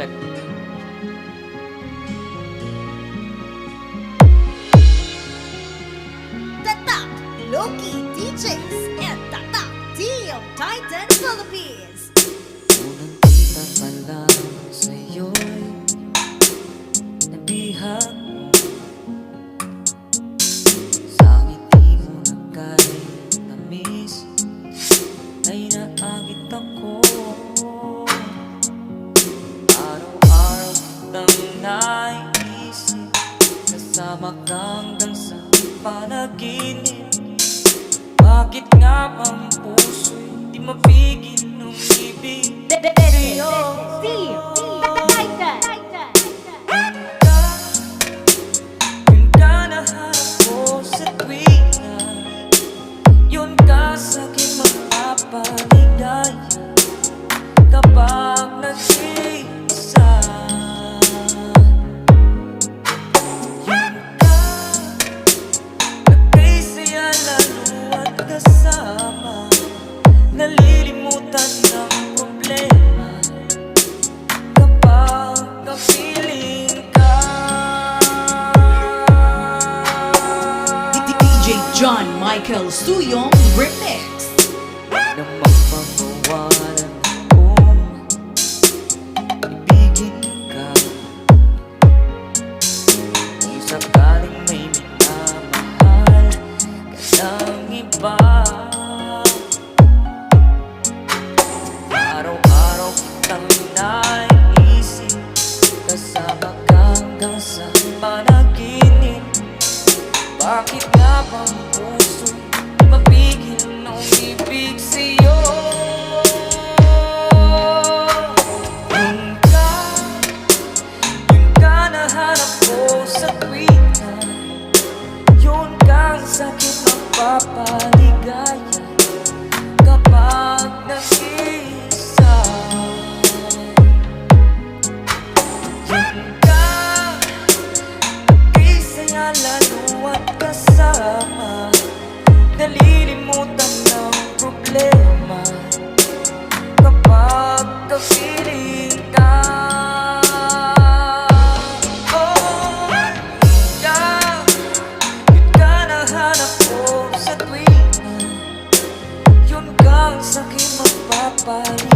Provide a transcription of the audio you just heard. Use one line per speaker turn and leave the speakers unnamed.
check.
The top Loki DJs and the top Team Titan Philippines.
Unang kita pa lang sa'yo'y nabihag mo. Sa ngiti mo na kahit tamis ay naagit ako. Araw-araw kitang naiisip, kasama ka hanggang sa panaginip. Bakit nga ang puso'y di mapigil umibig sa'yo?
Team Titan.
Yun ka nahanap ko sa tuwing na yun ka sa'kin magpapaligaya kapag nag-iisa. Yun ka, nagkisaya lalo at kasama, nalilimutan ng problema kapag kapiling ka.
DJ John Michael Suyong Remix.
Nang mapagawalan kong ibigin ka, kung sakaling may minamahal ka ng iba. Araw-araw kitang naiisip, kasama ka hanggang sa panaginip. Bakit nga bang puso'y di mapigil na umibig sa'yo? Yun ka nahanap ko sa tuwing na yun kang sa'kin magpapaligaya kapag nag-iisa. Yun ka, nag-isaya lalo at kasama, nalilimutan ng problema kapag kapiling ka. Oh, yun ka nahanap ko sa tuwing na yun kang sa'kin magpapaligaya